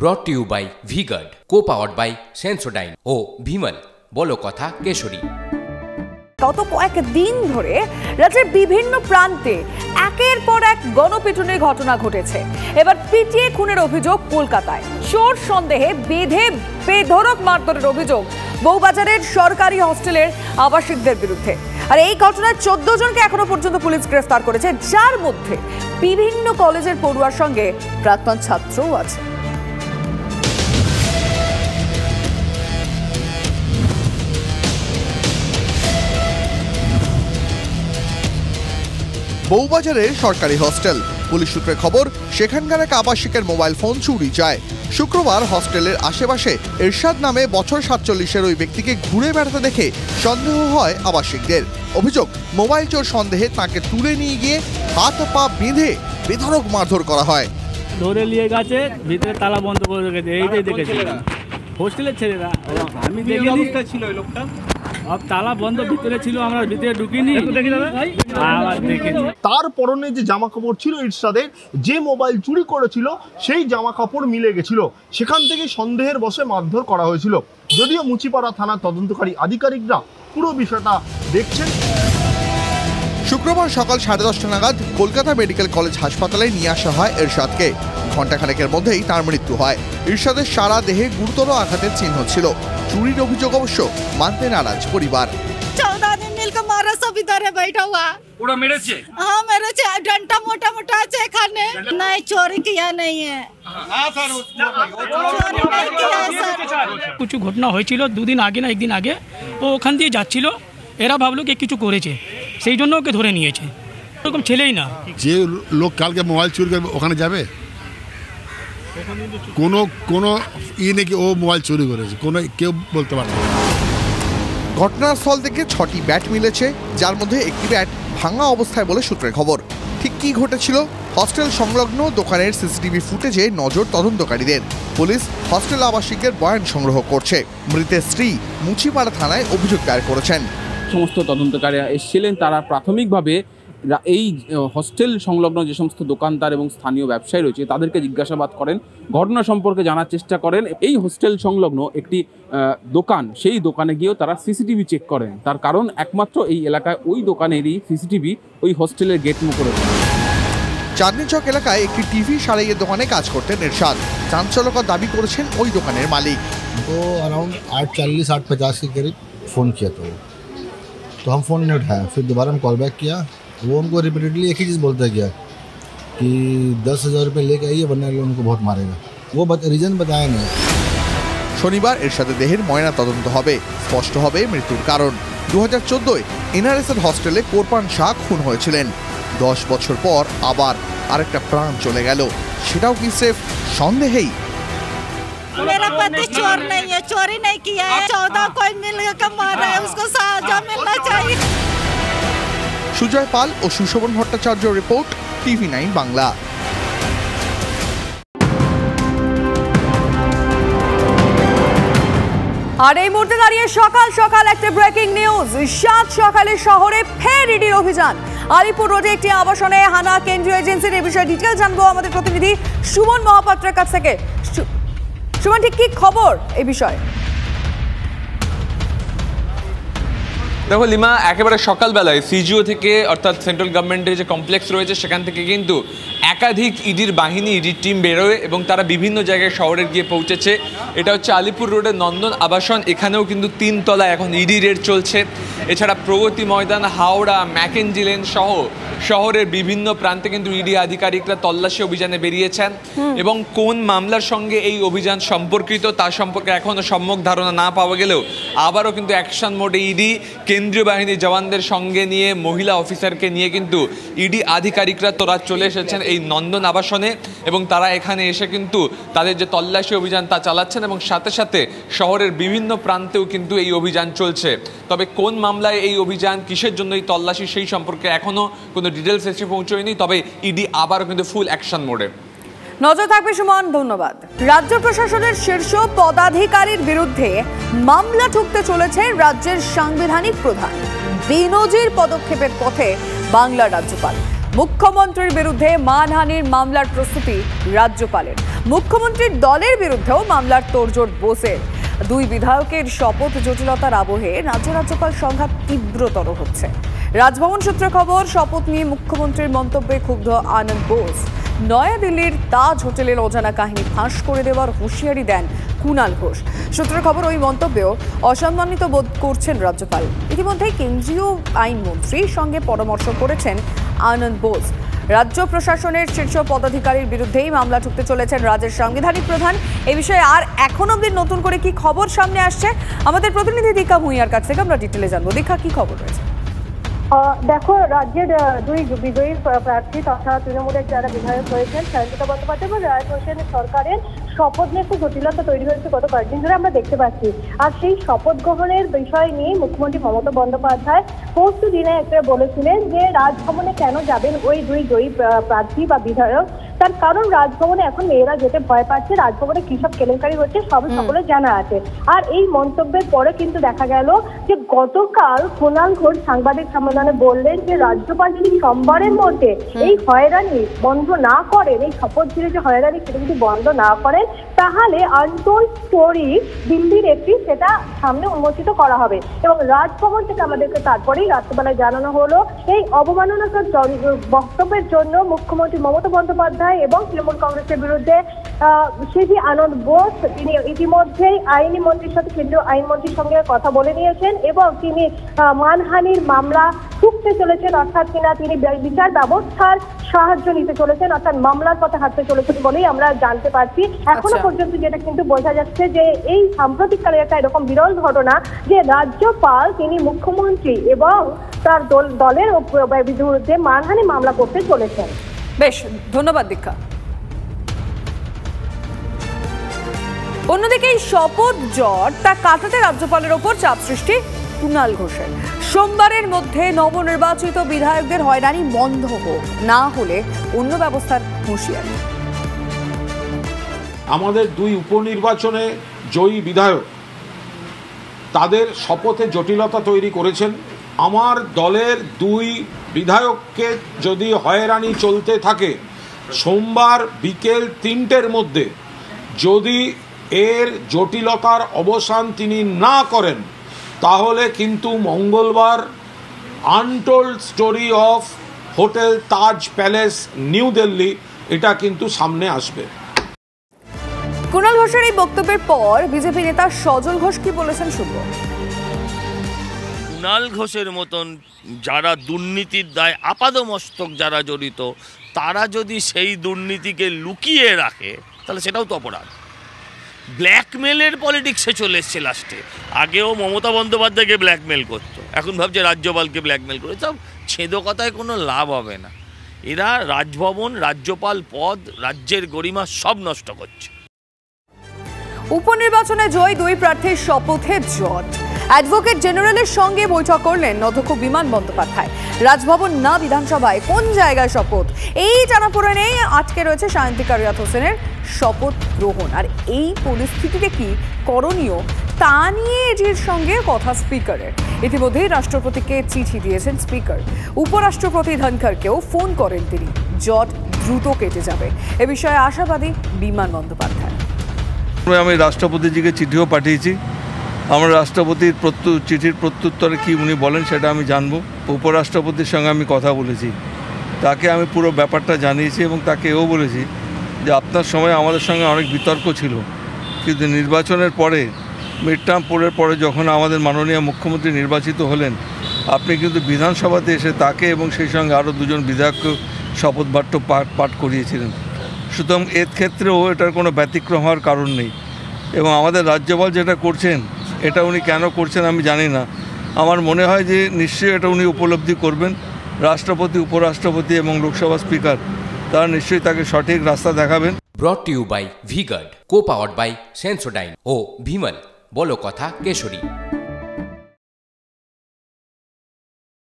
ব্রট to you by V-Guard, co-powered by Sensodyne ও ভিমল বলো কথা কেশরী। গত কয়েকদিন ধরে রাজ্যের বিভিন্ন প্রান্তে একের পর এক গণপিটুনির ঘটনা ঘটেছে। এবার পিটিয়ে খুনের অভিযোগ কলকাতায়। চোর সন্দেহে বেঁধে বেধড়ক মারধরের অভিযোগ বউবাজারের সরকারি হস্টেলের আবাসিকদের বিরুদ্ধে। আর এই ঘটনায় 14 জনকে এখনো পর্যন্ত পুলিশ গ্রেফতার করেছে, যার মধ্যে বিভিন্ন কলেজের পড়ুয়ার সঙ্গে প্রাক্তন ছাত্রও আছে। বউবাজারের সরকারি হস্টেল। পুলিশ সূত্রে খবর, সেখানকার এক আবাসিকের মোবাইল ফোন চুরি যায়। শুক্রবার হস্টেলের আশেপাশে এরশাদ নামে বছর 47-এর ওই ব্যক্তিকে ঘুরে বেড়াতে দেখে সন্দেহ হয় আবাসিকদের। অভিযোগ, মোবাইল চোর সন্দেহে তাকে তুলে নিয়ে গিয়ে হাত পা বেঁধে বেধড়ক মারধর করা হয়। ধরে নিয়ে গেছে, ভিতরে তালা বন্ধ করে রেখেছে। এইটাই দেখেছি হোস্টেলের ছেলেরা। আমি দেখিনি ছিল ওই লোকটা, তালা বন্ধ ভিতরে ছিল, আমরা ভিতরে ঢুকিনি। তার পরনে যে জামা কাপড় ছিল ইরশাদের, যে মোবাইল চুরি করেছিল সেই জামা কাপড় মিলে গেছিল। সেখান থেকে সন্দেহের বশে মারধর করা হয়েছিল। যদিও মুচিপাড়া থানার তদন্তকারী আধিকারিকরা পুরো বিষয়টা দেখছেন। শুক্রবার সকাল 10:30 নাগাদ কলকাতা মেডিকেল কলেজ হাসপাতালে নিয়ে আসা হয় এরশাদকে। ঘণ্টাখানেকের মধ্যেই তার মৃত্যু হয়। ইরশাদের সারা দেহে গুরুতর আঘাতের চিহ্ন ছিল। চুরির অভিযোগ অবশ্য মানতে নারাজ পরিবার। 14 दिन मिलकर मारा, सब इधर है बैठा हुआ। पूरा मेरेছে? हाँ मेरेছে, डंडा मोटा मोटा আছে এখানে। नहीं चोरी किया नहीं है। हाँ सर, चोरी नहीं किया सर। কিছু ঘটনা হয়েছিল 2 দিন আগে না 1 দিন আগে। ও ওখান দিয়ে যাচ্ছিল, এরা ভাবলো কি কিছু করেছে, সেই জন্য ওকে ধরে নিয়েছে। এরকম ছেলেই না। যে লোক কালকে মোবাইল চুরি করে ওখানে যাবে, কোনো নেই কি ও মোবাইল চুরি করেছে, কোনো কেউ বলতে পারে না। ঘটনাস্থল থেকে 6টি ব্যাট মিলেছে, যার মধ্যে একটি ব্যাট ভাঙা অবস্থায় বলে সূত্রের খবর। ঠিক কী ঘটেছিল? হস্টেল সংলগ্ন দোকানের সিসিটিভি ফুটেজে নজর তদন্তকারীদের। পুলিশ হস্টেল আবাসিকের বয়ান সংগ্রহ করছে। মৃতের স্ত্রী মুচিপাড়া থানায় অভিযোগ দায়ের করেছেন। সমস্ত তদন্তকারীরা এসেছিলেন, তারা প্রাথমিকভাবে এই হস্টেল সংলগ্ন যে সমস্ত দোকানদার এবং স্থানীয় ব্যবসায়ী রয়েছে তাদেরকে জিজ্ঞাসাবাদ করেন, ঘটনা সম্পর্কে জানার চেষ্টা করেন। এই হোস্টেল সংলগ্ন একটি দোকান, সেই দোকানে গিয়েও তারা সিসিটিভি চেক করেন। তার কারণ একমাত্র এই এলাকায় ওই দোকানেরই সিসিটিভি ওই হোস্টেলের গেট মুখে রয়েছে। চাঁদনী চক এলাকায় একটি টিভি সারাইয়ের দোকানে কাজ করতেন এরশাদ। চাঞ্চল্যকর দাবি করেছেন ওই দোকানের মালিক। तो अराउंड 8:40-8:50 के करीब फ़ोन किया था वो, तो हम फ़ोन नहीं उठाया। फिर दोबारा हम कॉल बैक किया, वो हमको रिपीटेडली एक ही चीज़ बोलता गया कि 10,000 रुपये लेके आइए वरना उनको बहुत मारेगा। वो रीज़न बताया नहीं। শনিবার এরশাদের দেহের ময়না তদন্ত হবে, স্পষ্ট হবে মৃত্যুর কারণ। 2014-এ এনআরএসের হস্টেলে কোরপান শাহ খুন হয়েছিলেন। 10 বছর পর আবার আরেকটা প্রাণ চলে গেল, সেটাও কি স্রেফ সন্দেহেই? मेरा पति चोर नहीं है, चोरी नहीं किया है। 14 कोई मिलकर मारा है, उसको सजा मिलना चाहिए। সুজয় পাল ও সুশোভন ভট্টাচার্য রিপোর্ট, TV9 বাংলা। আর এই মুহূর্তে দাঁড়িয়ে সকাল সকাল একটা ব্রেকিং নিউজ। 7 সকালে শহরে ফের ইডির অভিযান। আলিপুর রোডে একটি আবাসনে হানা কেন্দ্রীয় এজেন্সির। এই বিষয়ে ডিটেল জানবো আমাদের প্রতিনিধি সুমন মহাপাত্রের কাছ থেকে। সুমন, ঠিক কি খবর এই বিষয়ে? দেখো লিমা, একেবারে সকালবেলায় সিজিও থেকে অর্থাৎ সেন্ট্রাল গভর্নমেন্টের যে কমপ্লেক্স রয়েছে সেখান থেকে কিন্তু একাধিক ইডির বাহিনী, ইডির টিম বেরোয় এবং তারা বিভিন্ন জায়গায় শহরে গিয়ে পৌঁছেছে। এটা হচ্ছে আলিপুর রোডের নন্দন আবাসন। এখানেও কিন্তু 3 তলায় এখন ইডি রেড চলছে। এছাড়া প্রগতি ময়দান, হাওড়া, ম্যাকেঞ্জি লেন সহ শহরের বিভিন্ন প্রান্তে কিন্তু ইডি আধিকারিকরা তল্লাশি অভিযানে বেরিয়েছেন এবং কোন মামলার সঙ্গে এই অভিযান সম্পর্কিত তার সম্পর্কে এখনও সম্যক ধারণা না পাওয়া গেলেও আবারও কিন্তু অ্যাকশন মোডে ইডি কেন্দ্রীয় বাহিনীর জওয়ানদের সঙ্গে নিয়ে, মহিলা অফিসারকে নিয়ে কিন্তু ইডি আধিকারিকরা তোরা চলে এসেছেন এই নন্দন আবাসনে এবং তারা এখানে এসে কিন্তু তাদের যে তল্লাশি অভিযান তা চালাচ্ছেন এবং সাথে সাথে শহরের বিভিন্ন প্রান্তেও কিন্তু এই অভিযান চলছে। তবে কোন মামলায় এই অভিযান, কিসের জন্য এই তল্লাশি, সেই সম্পর্কে এখনও কোনো ডিটেলস এসে পৌঁছয়নি। তবে ইডি আবারও কিন্তু ফুল অ্যাকশন মোডে। নজর থাকবে সুমন, ধন্যবাদ। রাজ্য প্রশাসনের শীর্ষ পদাধিকারীর বিরুদ্ধে মামলা ঠুকতে চলেছে রাজ্যের সাংবিধানিক প্রধান। বেনজির পদক্ষেপের পথে বাংলার রাজ্যপাল। মুখ্যমন্ত্রীর বিরুদ্ধে মানহানির মামলার প্রস্তুতি রাজ্যপালের। মুখ্যমন্ত্রীর দলের বিরুদ্ধেও মামলার তোড়জোড় বোসের। দুই বিধায়কের শপথ জটিলতার আবহে রাজ্যপাল সংঘাত তীব্রতর হচ্ছে। রাজভবন সূত্রে খবর, শপথ নিয়ে মুখ্যমন্ত্রীর মন্তব্যে ক্ষুব্ধ আনন্দ বোস। নয়াদিল্লির তাজ হোটেলের অজানা কাহিনী ফাঁস করে দেওয়ার হুঁশিয়ারি দেন কুণাল ঘোষ। সূত্রের খবর, ওই মন্তব্যেও অসম্মানিত বোধ করছেন রাজ্যপাল। ইতিমধ্যে কেন্দ্রীয় আইনমন্ত্রীর সঙ্গে পরামর্শ করেছেন আনন্দ বোস। রাজ্য প্রশাসনের শীর্ষ পদাধিকারীর বিরুদ্ধেই মামলা ঠুকতে চলেছেন রাজ্যের সাংবিধানিক প্রধান। এই বিষয়ে আর এখন অবধি নতুন করে কি খবর সামনে আসছে, আমাদের প্রতিনিধি দীক্ষা ভূঁইয়ার কাছ থেকে আমরা ডিটেলে জানবো। দীক্ষা, কি খবর রয়েছে? দেখো, রাজ্যের দুই বিজয়ী প্রার্থী তথা তৃণমূলের যারা বিধায়ক রয়েছেন সায়ন্তিকা বন্দ্যোপাধ্যায় এবং রায় হোসেন সরকারের শপথ নিয়ে একটু জটিলতা তৈরি হয়েছে গত কয়েকদিন ধরে আমরা দেখতে পাচ্ছি। আর সেই শপথ গ্রহণের বিষয় নিয়ে মুখ্যমন্ত্রী মমতা বন্দ্যোপাধ্যায় পরশু দিনে একটা বলেছিলেন যে রাজভবনে কেন যাবেন ওই দুই জয়ী প্রার্থী বা বিধায়ক। তার কারণ রাজভবনে এখন মেয়েরা যেতে ভয় পাচ্ছে, রাজভবনে কি সব কেলেঙ্কারি হচ্ছে সব সকলে জানা আছে। আর এই মন্তব্যের পরে কিন্তু দেখা গেল যে গতকাল কুণাল ঘোষ সাংবাদিক সম্মেলনে বললেন যে রাজ্যপাল যদি সোমবারের মধ্যে এই হয়রানি বন্ধ না করেন, এই শপথ ঘিরে যে হয়রানি সেটা যদি বন্ধ না করেন, তাহলে আনটোল্ড স্টোরি দিল্লির একটি সেটা সামনে উন্মোচিত করা হবে। এবং রাজভবন থেকে আমাদেরকে তারপরেই রাত্রিবেলায় জানানো হলো এই অবমাননাকর বক্তব্যের জন্য মুখ্যমন্ত্রী মমতা বন্দ্যোপাধ্যায় এবং তৃণমূল কংগ্রেসের বিরুদ্ধে শ্রী আনন্দ বোস তিনি ইতিমধ্যেই আইনি মন্ত্রীর সাথে কেন্দ্রীয় আইনমন্ত্রীর সঙ্গে কথা বলে নিয়েছেন এবং তিনি মানহানির মামলা ঠুকতে চলেছেন, অর্থাৎ কিনা তিনি বিচার ব্যবস্থার সাহায্য নিতে চলেছেন, অর্থাৎ মামলার পথে হাঁটতে চলেছেন বলেই আমরা জানতে পারছি। এখনো পর্যন্ত যেটা কিন্তু বোঝা যাচ্ছে যে এই সাম্প্রতিককালে একটা এরকম বিরল ঘটনা যে রাজ্যপাল তিনি মুখ্যমন্ত্রী এবং তার দলের বিরুদ্ধে মানহানি মামলা করতে চলেছেন। বেশ, ধন্যবাদ দীক্ষা। অন্যদিকে এই শপথ জট তা কাটাতে রাজ্যপালের ওপর চাপ সৃষ্টি কুণাল ঘোষের। সোমবারের মধ্যে নবনির্বাচিত বিধায়কদের হয়রানি বন্ধ হোক, না হলে অন্য ব্যবস্থার হুঁশিয়ারি। আমাদের দুই উপনির্বাচনে জয়ী বিধায়ক তাদের শপথে জটিলতা তৈরি করেছেন। আমার দলের দুই বিধায়ককে যদি হয়রানি চলতে থাকে, সোমবার বিকেল 3টের মধ্যে যদি এর জটিলতার অবসান তিনি না করেন, তাহলে কিন্তু মঙ্গলবার untold story of hotel Taj palace new Delhi এটা কিন্তু সামনে আসবে। কুণাল ঘোষের এই বক্তব্যের পর বিজেপি নেতা সজল ঘোষ কি বলেছেন শুনব। কুণাল ঘোষের মতন যারা দুর্নীতির দায় আপাদমস্তক যারা জড়িত, তারা যদি সেই দুর্নীতিকে লুকিয়ে রাখে তাহলে সেটাও তো অপরাধ। ব্ল্যাকমেলের পলিটিক্সে চলে এসছে লাস্টে। আগেও মমতা বন্দ্যোপাধ্যায়কে ব্ল্যাকমেল করতো, এখন ভাবছে রাজ্যপালকে ব্ল্যাকমেল করে। সব ছেদো কথায় কোনো লাভ হবে না। এরা রাজভবন, রাজ্যপাল পদ, রাজ্যের গরিমা সব নষ্ট করছে। উপনির্বাচনে জয় দুই প্রার্থীর শপথের জট। অ্যাডভোকেট জেনারেলের সঙ্গে বৈঠক করলেন অধ্যক্ষ বিমান বন্দ্যোপাধ্যায়। রাজভবন না বিধানসভায় কোন জায়গায় শপথ, এই টানাপোড়েনে আটকে রয়েছে সায়ন্তিকা হোসেনের শপথ গ্রহণ। আর এই পরিস্থিতিতে কি করণীয় তা নিয়ে এটির সঙ্গে কথা স্পিকারের। ইতিমধ্যেই রাষ্ট্রপতিকে চিঠি দিয়েছেন স্পিকার। উপরাষ্ট্রপতি ধনখড়কেও ফোন করেন তিনি। জট দ্রুত কেটে যাবে এ বিষয়ে আশাবাদী বিমান বন্দ্যোপাধ্যায়। আমি রাষ্ট্রপতিজিকে চিঠিও পাঠিয়েছি। আমরা রাষ্ট্রপতির চিঠির প্রত্যুত্তরে কি উনি বলেন সেটা আমি জানবো। উপরাষ্ট্রপতির সঙ্গে আমি কথা বলেছি, তাকে আমি পুরো ব্যাপারটা জানিয়েছি এবং তাকে এও বলেছি যে আপনার সময় আমাদের সঙ্গে অনেক বিতর্ক ছিল, কিন্তু নির্বাচনের পরে মিড টার্ম পোলের পরে যখন আমাদের মাননীয় মুখ্যমন্ত্রী নির্বাচিত হলেন, আপনি কিন্তু বিধানসভাতে এসে তাকে এবং সেই সঙ্গে আরও দুজন বিধায়ককে শপথ বাক্য পাঠ করিয়েছিলেন। সুতরাং এর ক্ষেত্রেও এটার কোনো ব্যতিক্রম হওয়ার কারণ নেই। এবং আমাদের রাজ্যপাল যেটা করছেন এটা উনি কেন করছেন আমি জানি না। আমার মনে হয় যে নিশ্চয়ই এটা উনি উপলব্ধি করবেন। রাষ্ট্রপতি, উপরাষ্ট্রপতি এবং লোকসভা স্পিকার তারা নিশ্চয়ই তাকে সঠিক রাস্তা দেখাবেন। Brought to you by V-Guard, co-powered by Sensodyne ও ভিমল, বলো কথা কেশরী।